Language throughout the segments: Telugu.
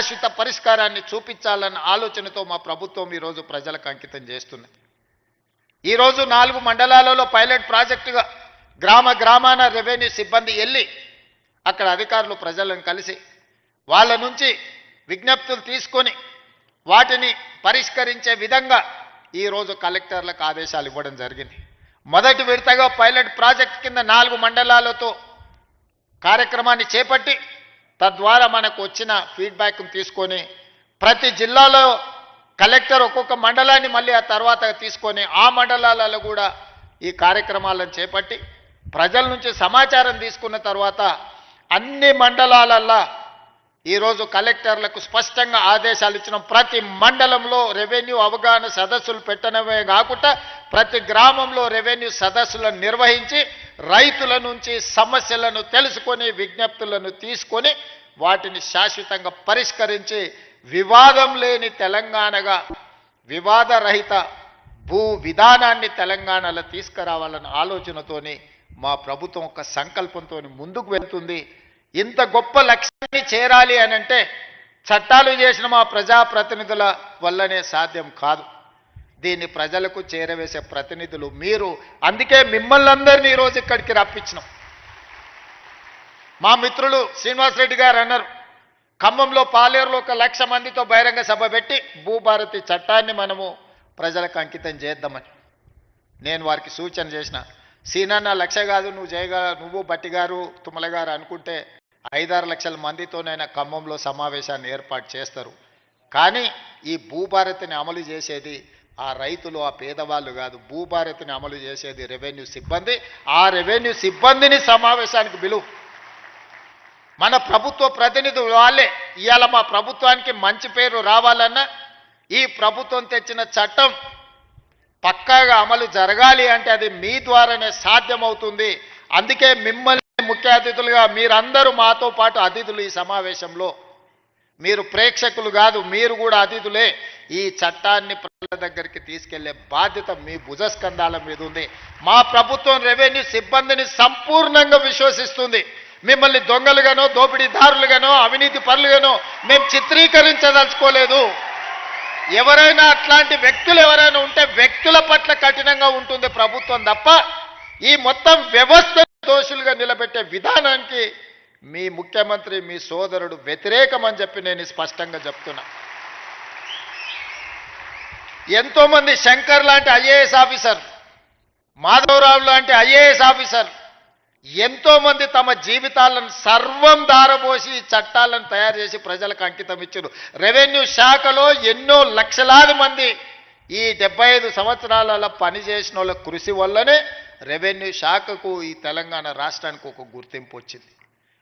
శాశ్వత పరిష్కారాన్ని చూపించాలన్న ఆలోచనతో మా ప్రభుత్వం ఈరోజు ప్రజలకు అంకితం చేస్తున్నది. ఈరోజు 4 మండలాలలో పైలట్ ప్రాజెక్టుగా గ్రామాన రెవెన్యూ సిబ్బంది వెళ్ళి అక్కడ అధికారులు ప్రజలను కలిసి వాళ్ళ నుంచి విజ్ఞప్తులు తీసుకొని వాటిని పరిష్కరించే విధంగా ఈరోజు కలెక్టర్లకు ఆదేశాలు ఇవ్వడం జరిగింది. మొదటి విడతగా పైలట్ ప్రాజెక్ట్ కింద 4 మండలాలతో కార్యక్రమాన్ని చేపట్టి తద్వారా మనకు వచ్చిన ఫీడ్బ్యాక్ను తీసుకొని ప్రతి జిల్లాలో కలెక్టర్ ఒక్కొక్క మండలాన్ని మళ్ళీ ఆ తర్వాత తీసుకొని ఆ మండలాలలో కూడా ఈ కార్యక్రమాలను చేపట్టి ప్రజల నుంచి సమాచారం తీసుకున్న తర్వాత అన్ని మండలాలల్లో ఈరోజు కలెక్టర్లకు స్పష్టంగా ఆదేశాలు ఇచ్చిన ప్రతి మండలంలో రెవెన్యూ అవగాహన సదస్సులు పెట్టడమే కాకుండా ప్రతి గ్రామంలో రెవెన్యూ సదస్సులను నిర్వహించి రైతుల నుంచి సమస్యలను తెలుసుకొని విజ్ఞప్తులను తీసుకొని వాటిని శాశ్వతంగా పరిష్కరించి వివాదం లేని తెలంగాణగా వివాదరహిత భూ విధానాన్ని తెలంగాణలో తీసుకురావాలన్న ఆలోచనతోని మా ప్రభుత్వం ఒక సంకల్పంతో ముందుకు వెళ్తుంది. ఇంత గొప్ప లక్ష్యాన్ని చేరాలి అనంటే చట్టాలు చేసిన మా ప్రజాప్రతినిధుల వల్లనే సాధ్యం కాదు. దీన్ని ప్రజలకు చేరవేసే ప్రతినిధులు మీరు. అందుకే మిమ్మల్ని అందరినీ ఈరోజు ఇక్కడికి రప్పించినాం. మా మిత్రులు శ్రీనివాసరెడ్డి గారు అన్నారు, ఖమ్మంలో పాలేరులో 1,00,000 మందితో బహిరంగ సభ పెట్టి భూభారతి చట్టాన్ని మనము ప్రజలకు అంకితం చేద్దామని. నేను వారికి సూచన చేసిన, సీనన్న 1,00,000 కాదు, నువ్వు బట్టి గారు తుమ్మల గారు అనుకుంటే 5-6 లక్షల మందితోనైనా ఖమ్మంలో సమావేశాన్ని ఏర్పాటు చేస్తారు. కానీ ఈ భూభారతిని అమలు చేసేది ఆ రైతులు, ఆ పేదవాళ్ళు కాదు. భూభారతిని అమలు చేసేది రెవెన్యూ సిబ్బంది. ఆ రెవెన్యూ సిబ్బందిని సమావేశానికి పిలువు. మన ప్రభుత్వ ప్రతినిధులు వాళ్ళే. ఇవాళ మా ప్రభుత్వానికి మంచి పేరు రావాలన్నా ఈ ప్రభుత్వం తెచ్చిన చట్టం పక్కాగా అమలు జరగాలి అంటే అది మీ ద్వారానే సాధ్యమవుతుంది. అందుకే మిమ్మల్ని ముఖ్య అతిథులుగా మీరందరూ మాతో పాటు అతిథులు. ఈ సమావేశంలో మీరు ప్రేక్షకులు కాదు, మీరు కూడా అతిథులే. ఈ చట్టాన్ని ప్రజల దగ్గరికి తీసుకెళ్లే బాధ్యత మీ భుజస్కంధాల మీద ఉంది. మా ప్రభుత్వం రెవెన్యూ సిబ్బందిని సంపూర్ణంగా విశ్వసిస్తుంది. మిమ్మల్ని దొంగలుగానో, దోపిడీదారులుగానో, అవినీతి పరులుగానో మేము చిత్రీకరించదలుచుకోలేదు. ఎవరైనా అట్లాంటి వ్యక్తులు ఎవరైనా ఉంటే వ్యక్తుల పట్ల కఠినంగా ఉంటుంది ప్రభుత్వం తప్ప ఈ మొత్తం వ్యవస్థ దోషులుగా నిలబెట్టే విధానానికి మీ ముఖ్యమంత్రి, మీ సోదరుడు వ్యతిరేకమని చెప్పి నేను స్పష్టంగా చెప్తున్నా. ఎంతోమంది శంకర్ లాంటి ఐఏఎస్ ఆఫీసర్, మాధవరావు లాంటి ఐఏఎస్ ఆఫీసర్ ఎంతోమంది తమ జీవితాలను సర్వం దారబోసి చట్టాలను తయారు చేసి ప్రజలకు అంకితం ఇచ్చారు. రెవెన్యూ శాఖలో ఎన్నో లక్షలాది మంది ఈ 75 సంవత్సరాలలో పనిచేసిన వాళ్ళ కృషి వల్లనే రెవెన్యూ శాఖకు ఈ తెలంగాణ రాష్ట్రానికి ఒక గుర్తింపు వచ్చింది.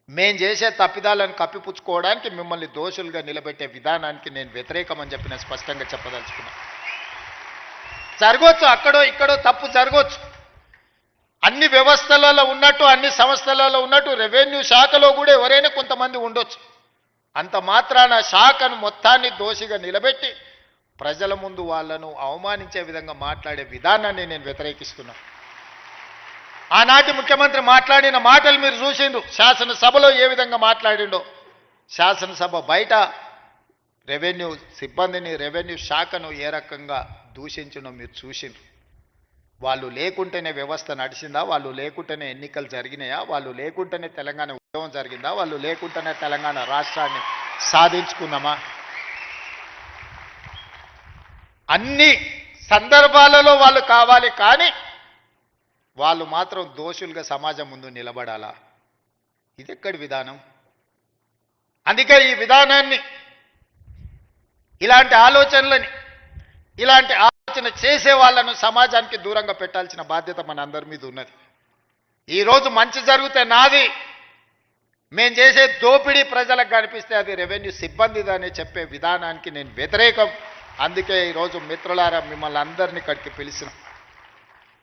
మేము చేసే తప్పిదాలను కప్పిపుచ్చుకోవడానికి మిమ్మల్ని దోషులుగా నిలబెట్టే విధానానికి నేను వ్యతిరేకమని చెప్పి నేను స్పష్టంగా చెప్పదలుచుకున్నాను. జరగవచ్చు, అక్కడో ఇక్కడో తప్పు జరగవచ్చు. అన్ని వ్యవస్థలలో ఉన్నట్టు, అన్ని సంస్థలలో ఉన్నట్టు రెవెన్యూ శాఖలో కూడా ఎవరైనా కొంతమంది ఉండొచ్చు. అంత మాత్రాన శాఖను మొత్తాన్ని దోషిగా నిలబెట్టి ప్రజల ముందు వాళ్ళను అవమానించే విధంగా మాట్లాడే విధానాన్ని నేను వ్యతిరేకిస్తున్నాను. ఆనాటి ముఖ్యమంత్రి మాట్లాడిన మాటలు మీరు చూసిండ్రు. శాసనసభలో ఏ విధంగా మాట్లాడిండో, శాసనసభ బయట రెవెన్యూ సిబ్బందిని, రెవెన్యూ శాఖను ఏ రకంగా దూషించడం మీరు చూసిండ్రు. వాళ్ళు లేకుంటేనే వ్యవస్థ నడిచిందా? వాళ్ళు లేకుంటేనే ఎన్నికలు జరిగినాయా? వాళ్ళు లేకుంటేనే తెలంగాణ ఉద్యమం జరిగిందా? వాళ్ళు లేకుంటేనే తెలంగాణ రాష్ట్రాన్ని సాధించుకున్నామా? అన్ని సందర్భాలలో వాళ్ళు కావాలి, కానీ వాళ్ళు మాత్రం దోషులుగా సమాజం ముందు నిలబడాలా? ఇది ఎక్కడి విధానం? అందుకే ఈ విధానాన్ని, ఇలాంటి ఆలోచనలని, ఇలాంటి ఆలోచన చేసే వాళ్ళను సమాజానికి దూరంగా పెట్టాల్సిన బాధ్యత మన అందరి మీద ఉన్నది. ఈరోజు మంచి జరిగితే నాది, మేం చేసే దోపిడీ ప్రజలకు కనిపిస్తే అది రెవెన్యూ సిబ్బందిదని చెప్పే విధానానికి నేను వ్యతిరేకం. అందుకే ఈరోజు మిత్రులారా మిమ్మల్ని అందరినీ ఇక్కడికి పిలిచిన,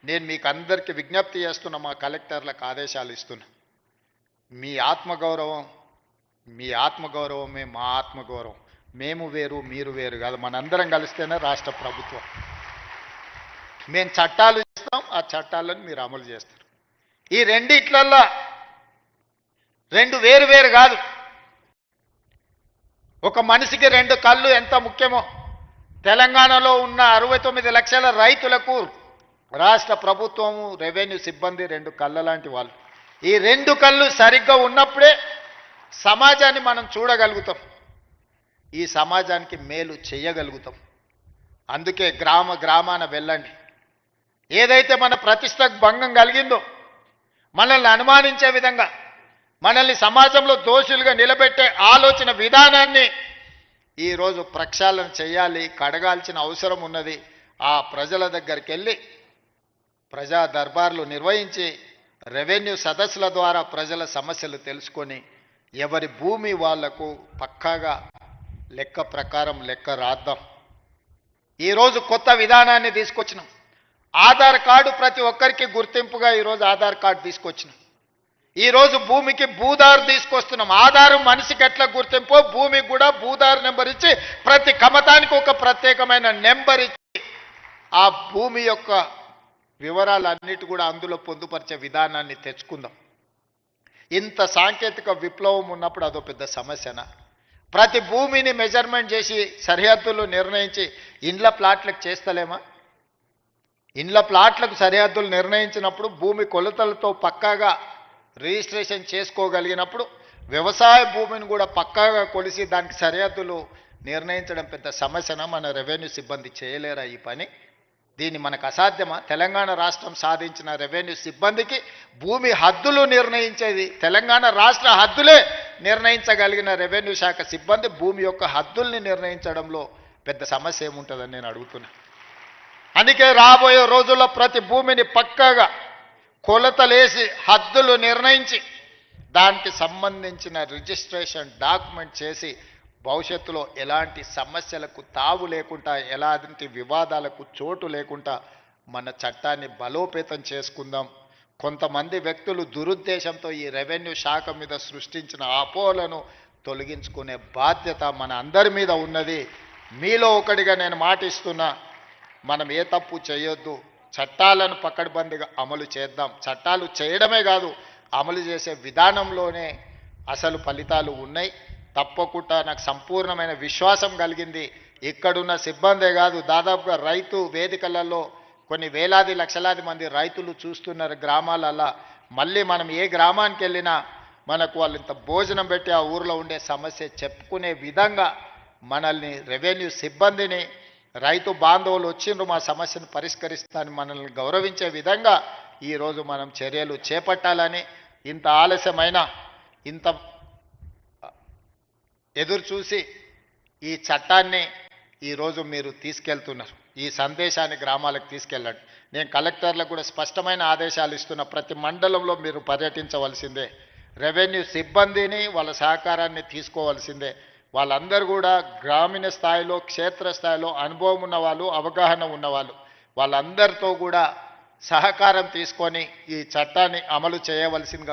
నేను మీకు అందరికీ విజ్ఞప్తి చేస్తున్నా, మా కలెక్టర్లకు ఆదేశాలు ఇస్తున్నా. మీ ఆత్మగౌరవమే మా ఆత్మగౌరవం. మేము వేరు, మీరు వేరు కాదు. మనందరం కలిస్తేనే రాష్ట్ర ప్రభుత్వం. మేము చట్టాలు చేస్తాం, ఆ చట్టాలను మీరు అమలు చేస్తారు. ఈ రెండిట్లల్లో రెండు వేరు వేరు కాదు. ఒక మనిషికి 2 కళ్ళు ఎంత ముఖ్యమో తెలంగాణలో ఉన్న 69 లక్షల రైతులకు రాష్ట్ర ప్రభుత్వము రెవెన్యూ సిబ్బంది 2 కళ్ళ లాంటి వాళ్ళు. ఈ 2 కళ్ళు సరిగ్గా ఉన్నప్పుడే సమాజాన్ని మనం చూడగలుగుతాం, ఈ సమాజానికి మేలు చేయగలుగుతాం. అందుకే గ్రామాన వెళ్ళండి. ఏదైతే మన ప్రతిష్టకు భంగం కలిగిందో, మనల్ని అనుమానించే విధంగా, మనల్ని సమాజంలో దోషులుగా నిలబెట్టే ఆలోచన విధానాన్ని ఈరోజు ప్రక్షాళన చేయాలి, కడగాల్సిన అవసరం ఉన్నది. ఆ ప్రజల దగ్గరికి వెళ్ళి ప్రజా దర్బార్లు నిర్వహించి రెవెన్యూ సదస్సుల ద్వారా ప్రజల సమస్యలు తెలుసుకొని ఎవరి భూమి వాళ్లకు పక్కాగా లెక్క ప్రకారం లెక్క రాద్దాం. ఈరోజు కొత్త విధానాన్ని తీసుకొచ్చినాం. ఆధార్ కార్డు ప్రతి ఒక్కరికి గుర్తింపుగా ఈరోజు ఆధార్ కార్డు తీసుకొచ్చినాం. ఈరోజు భూమికి భూదారు తీసుకొస్తున్నాం. ఆధారు మనిషికి ఎట్లా గుర్తింపో భూమికి కూడా భూదారు నెంబర్ ఇచ్చి ప్రతి కమతానికి ఒక ప్రత్యేకమైన నెంబర్ ఇచ్చి ఆ భూమి యొక్క వివరాలన్నిటి కూడా అందులో పొందుపరిచే విధానాన్ని తెచ్చుకుందాం. ఇంత సాంకేతిక విప్లవం ఉన్నప్పుడు అదో పెద్ద సమస్యనా? ప్రతి భూమిని మెజర్మెంట్ చేసి సరిహద్దులు నిర్ణయించి ఇండ్ల ప్లాట్లకు చేస్తలేమా? ఇండ్ల ప్లాట్లకు సరిహద్దులు నిర్ణయించినప్పుడు భూమి కొలతలతో పక్కాగా రిజిస్ట్రేషన్ చేసుకోగలిగినప్పుడు వ్యవసాయ భూమిని కూడా పక్కాగా కొలిసి దానికి సరిహద్దులు నిర్ణయించడం పెద్ద సమస్యన? మన రెవెన్యూ సిబ్బంది చేయలేరా ఈ పని? దీన్ని మనకు అసాధ్యమా? తెలంగాణ రాష్ట్రం సాధించిన రెవెన్యూ సిబ్బందికి భూమి హద్దులు నిర్ణయించేది తెలంగాణ రాష్ట్ర హద్దులే నిర్ణయించగలిగిన రెవెన్యూ శాఖ సిబ్బంది భూమి యొక్క హద్దుల్ని నిర్ణయించడంలో పెద్ద సమస్య ఏముంటుందని నేను అడుగుతున్నా. అందుకే రాబోయే రోజుల్లో ప్రతి భూమిని పక్కాగా కొలతలేసి హద్దులు నిర్ణయించి దానికి సంబంధించిన రిజిస్ట్రేషన్ డాక్యుమెంట్ చేసి భవిష్యత్తులో ఎలాంటి సమస్యలకు తావు లేకుండా, ఎలాంటి వివాదాలకు చోటు లేకుండా మన చట్టాన్ని బలోపేతం చేసుకుందాం. కొంతమంది వ్యక్తులు దురుద్దేశంతో ఈ రెవెన్యూ శాఖ మీద సృష్టించిన అపోహలను తొలగించుకునే బాధ్యత మన అందరి మీద ఉన్నది. మీలో ఒకటిగా నేను మాటిస్తున్నా, మనం ఏ తప్పు చేయొద్దు, చట్టాలను పకడ్బందీగా అమలు చేద్దాం. చట్టాలు చేయడమే కాదు, అమలు చేసే విధానంలోనే అసలు ఫలితాలు ఉన్నాయి. తప్పకుండా నాకు సంపూర్ణమైన విశ్వాసం కలిగింది. ఇక్కడున్న సిబ్బందే కాదు, దాదాపుగా రైతు వేదికలలో కొన్ని వేలాది లక్షలాది మంది రైతులు చూస్తున్నారు గ్రామాలలో. మళ్ళీ మనం ఏ గ్రామానికి వెళ్ళినా మనకు వాళ్ళు ఇంత భోజనం పెట్టి ఆ ఊరిలో ఉండే సమస్య చెప్పుకునే విధంగా మనల్ని రెవెన్యూ సిబ్బందిని రైతు బాంధవులు వచ్చిండ్రు మా సమస్యను పరిష్కరిస్తానని మనల్ని గౌరవించే విధంగా ఈరోజు మనం చర్యలు చేపట్టాలని, ఇంత ఆలస్యమైన ఇంత ఎదురు చూసి ఈ చట్టాన్ని ఈరోజు మీరు తీసుకెళ్తున్నారు. ఈ సందేశాన్ని గ్రామాలకు తీసుకెళ్ళండి. నేను కలెక్టర్లకు కూడా స్పష్టమైన ఆదేశాలు ఇస్తున్న, ప్రతి మండలంలో మీరు పర్యటించవలసిందే. రెవెన్యూ సిబ్బందిని వాళ్ళ సహకారాన్ని తీసుకోవాల్సిందే. వాళ్ళందరూ కూడా గ్రామీణ స్థాయిలో, క్షేత్రస్థాయిలో అనుభవం ఉన్నవాళ్ళు, అవగాహన ఉన్నవాళ్ళు, వాళ్ళందరితో కూడా సహకారం తీసుకొని ఈ చట్టాన్ని అమలు చేయవలసిందిగా